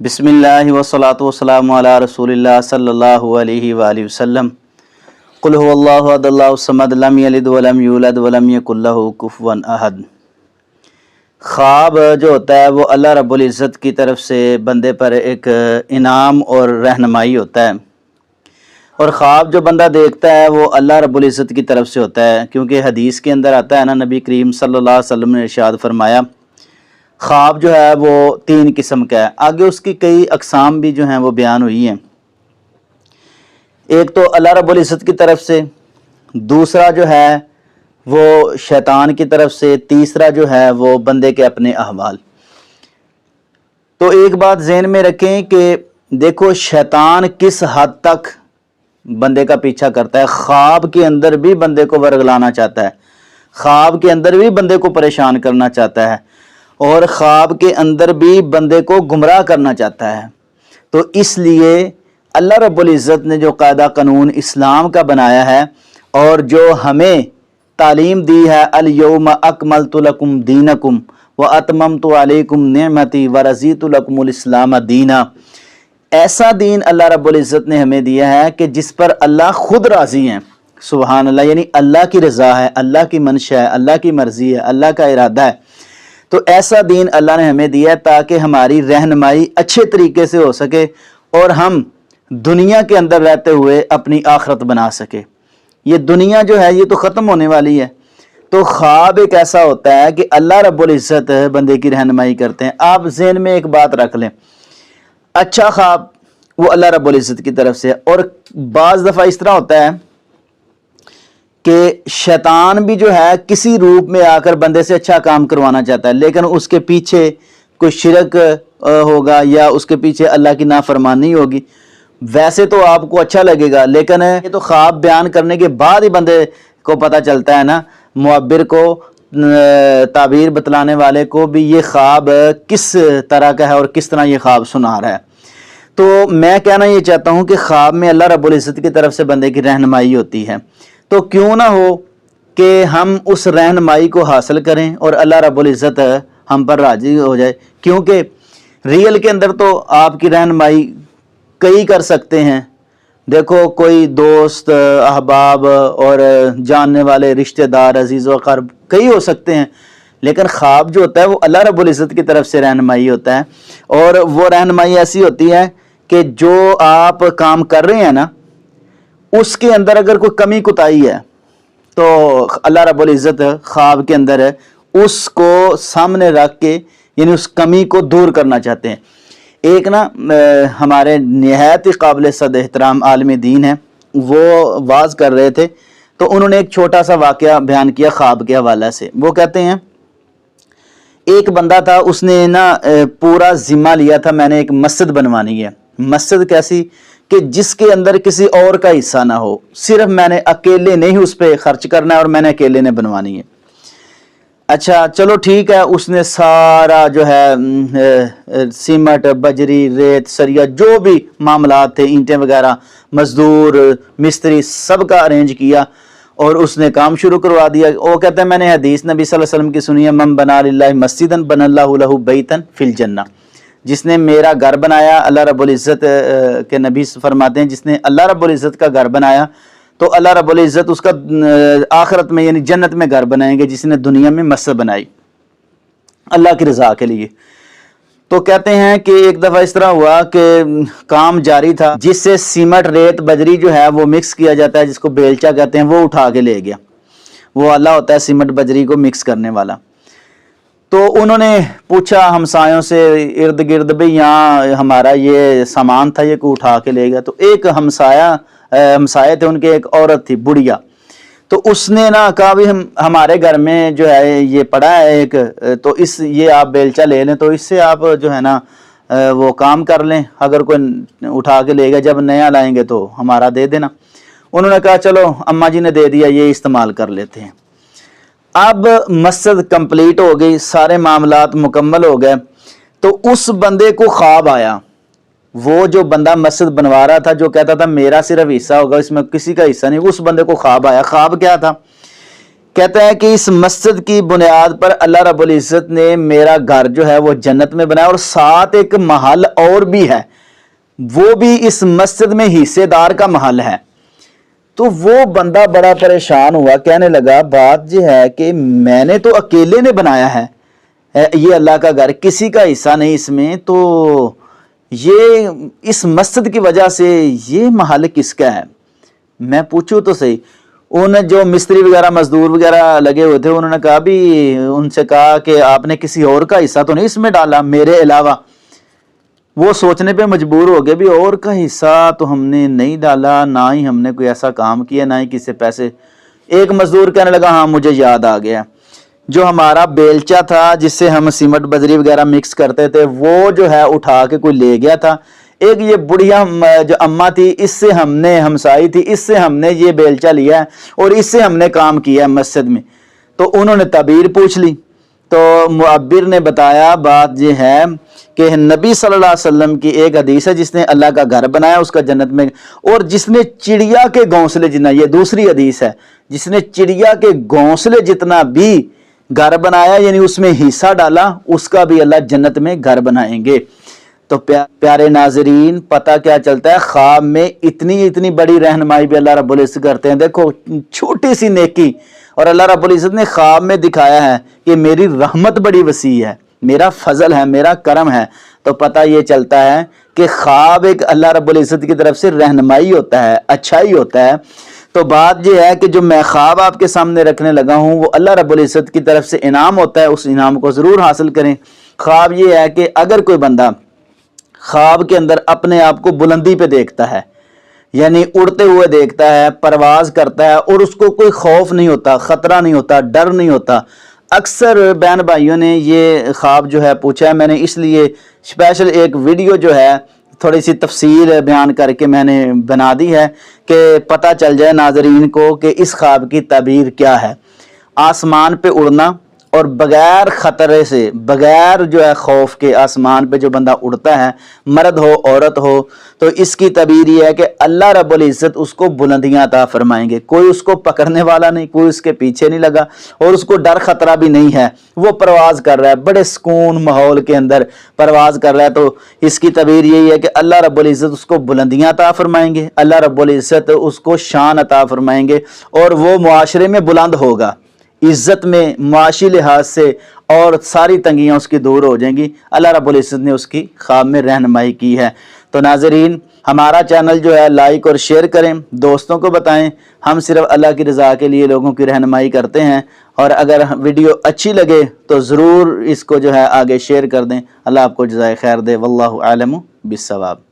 بسم اللہ والصلاۃ والسلام علی رسول اللہ صلی اللہ علیہ وآلہ وسلم۔ قل هو اللہ احد اللہ الصمد لم یلد ولم یولد ولم یکن لہ کفوا احد۔ خواب جو ہوتا ہے وہ اللہ رب العزت کی طرف سے بندے پر ایک انعام اور رہنمائی ہوتا ہے، اور خواب جو بندہ دیکھتا ہے وہ اللہ رب العزت کی طرف سے ہوتا ہے، کیونکہ حدیث کے اندر آتا ہے نا، نبی کریم صلی اللہ علیہ وسلم نے ارشاد فرمایا خواب جو ہے وہ 3 قسم کا ہے۔ آگے اس کی کئی اقسام بھی جو ہیں وہ بیان ہوئی ہیں۔ ایک تو اللہ رب العزت کی طرف سے، دوسرا جو ہے وہ شیطان کی طرف سے، تیسرا جو ہے وہ بندے کے اپنے احوال۔ تو ایک بات ذہن میں رکھیں کہ دیکھو شیطان کس حد تک بندے کا پیچھا کرتا ہے۔ خواب کے اندر بھی بندے کو ورگلانا چاہتا ہے، خواب کے اندر بھی بندے کو پریشان کرنا چاہتا ہے، اور خواب کے اندر بھی بندے کو گمراہ کرنا چاہتا ہے۔ تو اس لیے اللہ رب العزت نے جو قاعدہ قانون اسلام کا بنایا ہے اور جو ہمیں تعلیم دی ہے، الیوم اکملت لکم دینکم واتممت علیکم نعمتی ورضیت لکم الاسلام دینا، ایسا دین اللہ رب العزت نے ہمیں دیا ہے کہ جس پر اللہ خود راضی ہیں۔ سبحان اللہ، یعنی اللہ کی رضا ہے، اللہ کی منشا ہے، اللہ کی مرضی ہے، اللہ کا ارادہ ہے۔ تو ایسا دین اللہ نے ہمیں دیا ہے تاکہ ہماری رہنمائی اچھے طریقے سے ہو سکے اور ہم دنیا کے اندر رہتے ہوئے اپنی آخرت بنا سکے۔ یہ دنیا جو ہے یہ تو ختم ہونے والی ہے، تو خواب ایک ایسا ہوتا ہے کہ اللہ رب العزت بندے کی رہنمائی کرتے ہیں۔ آپ ذہن میں ایک بات رکھ لیں، اچھا خواب وہ اللہ رب العزت کی طرف سے، اور بعض دفعہ اس طرح ہوتا ہے کہ شیطان بھی جو ہے کسی روپ میں آ کر بندے سے اچھا کام کروانا چاہتا ہے، لیکن اس کے پیچھے کوئی شرک ہوگا یا اس کے پیچھے اللہ کی نافرمانی ہوگی۔ ویسے تو آپ کو اچھا لگے گا، لیکن یہ تو خواب بیان کرنے کے بعد ہی بندے کو پتہ چلتا ہے نا، معبر کو، تعبیر بتلانے والے کو بھی یہ خواب کس طرح کا ہے اور کس طرح یہ خواب سنا رہا ہے۔ تو میں کہنا یہ چاہتا ہوں کہ خواب میں اللہ رب العزت کی طرف سے بندے کی رہنمائی ہوتی ہے، تو کیوں نہ ہو کہ ہم اس رہنمائی کو حاصل کریں اور اللہ رب العزت ہم پر راضی ہو جائے، کیونکہ ریئل کے اندر تو آپ کی رہنمائی کئی کر سکتے ہیں۔ دیکھو کوئی دوست، احباب اور جاننے والے رشتہ دار، عزیز و اقارب کئی ہو سکتے ہیں، لیکن خواب جو ہوتا ہے وہ اللہ رب العزت کی طرف سے رہنمائی ہوتا ہے، اور وہ رہنمائی ایسی ہوتی ہے کہ جو آپ کام کر رہے ہیں نا اس کے اندر اگر کوئی کمی کوتاہی ہے تو اللہ رب العزت خواب کے اندر اس کو سامنے رکھ کے یعنی اس کمی کو دور کرنا چاہتے ہیں۔ ایک نا ہمارے نہایت ہی قابل صد احترام عالم دین ہے، وہ واعظ کر رہے تھے، تو انہوں نے ایک چھوٹا سا واقعہ بیان کیا خواب کے حوالے سے۔ وہ کہتے ہیں ایک بندہ تھا، اس نے نا پورا ذمہ لیا تھا، میں نے ایک مسجد بنوانی ہے۔ مسجد کیسی کہ جس کے اندر کسی اور کا حصہ نہ ہو، صرف میں نے اکیلے نہیں اس پہ خرچ کرنا ہے اور میں نے اکیلے نے بنوانی ہے۔ اچھا چلو ٹھیک ہے، اس نے سارا جو ہے سیمنٹ، بجری، ریت، سریا، جو بھی معاملات تھے، اینٹیں وغیرہ، مزدور، مستری، سب کا ارینج کیا اور اس نے کام شروع کروا دیا۔ وہ کہتے ہیں میں نے حدیث نبی صلی اللہ علیہ وسلم کی سنی ہے، من بنا للہ مسجدا بنى اللہ لہ بیتا فی الجنہ، جس نے میرا گھر بنایا، اللہ رب العزت کے نبی فرماتے ہیں جس نے اللہ رب العزت کا گھر بنایا تو اللہ رب العزت اس کا آخرت میں یعنی جنت میں گھر بنائیں گے، جس نے دنیا میں مسجد بنائی اللہ کی رضا کے لیے۔ تو کہتے ہیں کہ ایک دفعہ اس طرح ہوا کہ کام جاری تھا، جس سے سیمنٹ، ریت، بجری جو ہے وہ مکس کیا جاتا ہے، جس کو بیلچا کہتے ہیں، وہ اٹھا کے لے گیا۔ وہ اللہ ہوتا ہے سیمنٹ بجری کو مکس کرنے والا۔ تو انہوں نے پوچھا ہمسایوں سے ارد گرد، بھئی یہاں ہمارا یہ سامان تھا، یہ کو اٹھا کے لے گیا۔ تو ایک ہمسائے تھے، ان کے ایک عورت تھی بڑھیا، تو اس نے نا کہا بھی ہمارے گھر میں جو ہے یہ پڑا ہے ایک، تو یہ آپ بیلچا لے لیں، تو اس سے آپ جو ہے نا وہ کام کر لیں، اگر کوئی اٹھا کے لے گا، جب نیا لائیں گے تو ہمارا دے دینا۔ انہوں نے کہا چلو اماں جی نے دے دیا، یہ استعمال کر لیتے ہیں۔ اب مسجد کمپلیٹ ہو گئی، سارے معاملات مکمل ہو گئے، تو اس بندے کو خواب آیا، وہ جو بندہ مسجد بنوا رہا تھا، جو کہتا تھا میرا صرف حصہ ہوگا، اس میں کسی کا حصہ نہیں، اس بندے کو خواب آیا۔ خواب کیا تھا کہتا ہے کہ اس مسجد کی بنیاد پر اللہ رب العزت نے میرا گھر جو ہے وہ جنت میں بنایا، اور ساتھ ایک محل اور بھی ہے، وہ بھی اس مسجد میں حصے دار کا محل ہے۔ تو وہ بندہ بڑا پریشان ہوا، کہنے لگا بات یہ ہے کہ میں نے تو اکیلے نے بنایا ہے یہ اللہ کا گھر، کسی کا حصہ نہیں اس میں، تو یہ اس مسجد کی وجہ سے یہ محل کس کا ہے؟ میں پوچھوں تو صحیح۔ ان جو مستری وغیرہ مزدور وغیرہ لگے ہوئے تھے انہوں نے کہا بھی، ان سے کہا کہ آپ نے کسی اور کا حصہ تو نہیں اس میں ڈالا میرے علاوہ؟ وہ سوچنے پہ مجبور ہو گئے بھی اور کا حصہ تو ہم نے نہیں ڈالا، نہ ہی ہم نے کوئی ایسا کام کیا، نہ ہی کسی سے پیسے۔ ایک مزدور کہنے لگا ہاں مجھے یاد آ گیا، جو ہمارا بیلچا تھا جس سے ہم سیمنٹ بجری وغیرہ مکس کرتے تھے وہ جو ہے اٹھا کے کوئی لے گیا تھا، ایک یہ بڑھیا جو اماں تھی اس سے ہم نے، ہمسائی تھی، اس سے ہم نے یہ بیلچا لیا ہے اور اس سے ہم نے کام کیا ہے مسجد میں۔ تو انہوں نے تعبیر پوچھ لی، تو معبر نے بتایا بات یہ ہے کہ نبی صلی اللہ علیہ وسلم کی ایک حدیث ہے، جس نے اللہ کا گھر بنایا اس کا جنت میں، اور جس نے چڑیا کے گھونسلے جتنا، یہ دوسری حدیث ہے، جس نے چڑیا کے گھونسلے جتنا بھی گھر بنایا یعنی اس میں حصہ ڈالا، اس کا بھی اللہ جنت میں گھر بنائیں گے۔ تو پیارے ناظرین، پتہ کیا چلتا ہے؟ خواب میں اتنی بڑی رہنمائی بھی اللہ رب العزت کرتے ہیں۔ دیکھو چھوٹی سی نیکی، اور اللہ رب العزت نے خواب میں دکھایا ہے کہ میری رحمت بڑی وسیع ہے، میرا فضل ہے، میرا کرم ہے۔ تو پتہ یہ چلتا ہے کہ خواب ایک اللہ رب العزت کی طرف سے رہنمائی ہوتا ہے، اچھائی ہوتا ہے۔ تو بات یہ ہے کہ جو میں خواب آپ کے سامنے رکھنے لگا ہوں وہ اللہ رب العزت کی طرف سے انعام ہوتا ہے، اس انعام کو ضرور حاصل کریں۔ خواب یہ ہے کہ اگر کوئی بندہ خواب کے اندر اپنے آپ کو بلندی پہ دیکھتا ہے، یعنی اڑتے ہوئے دیکھتا ہے، پرواز کرتا ہے، اور اس کو کوئی خوف نہیں ہوتا، خطرہ نہیں ہوتا، ڈر نہیں ہوتا۔ اکثر بہن بھائیوں نے یہ خواب جو ہے پوچھا ہے، میں نے اس لیے اسپیشل ایک ویڈیو جو ہے تھوڑی سی تفصیل بیان کر کے میں نے بنا دی ہے کہ پتہ چل جائے ناظرین کو کہ اس خواب کی تعبیر کیا ہے۔ آسمان پہ اڑنا اور بغیر خطرے سے، بغیر جو ہے خوف کے آسمان پہ جو بندہ اڑتا ہے، مرد ہو عورت ہو، تو اس کی تعبیر یہ ہے کہ اللہ رب العزت اس کو بلندیاں عطا فرمائیں گے، کوئی اس کو پکڑنے والا نہیں، کوئی اس کے پیچھے نہیں لگا، اور اس کو ڈر خطرہ بھی نہیں ہے، وہ پرواز کر رہا ہے، بڑے سکون ماحول کے اندر پرواز کر رہا ہے۔ تو اس کی تعبیر یہی ہے کہ اللہ رب العزت اس کو بلندیاں عطا فرمائیں گے، اللہ رب العزت اس کو شان عطا فرمائیں گے، اور وہ معاشرے میں بلند ہوگا، عزت میں، معاشی لحاظ سے، اور ساری تنگیاں اس کی دور ہو جائیں گی۔ اللہ رب العزت نے اس کی خواب میں رہنمائی کی ہے۔ تو ناظرین، ہمارا چینل جو ہے لائک اور شیئر کریں، دوستوں کو بتائیں، ہم صرف اللہ کی رضا کے لیے لوگوں کی رہنمائی کرتے ہیں، اور اگر ویڈیو اچھی لگے تو ضرور اس کو جو ہے آگے شیئر کر دیں۔ اللہ آپ کو جزائے خیر دے، واللہ عالم بالصواب۔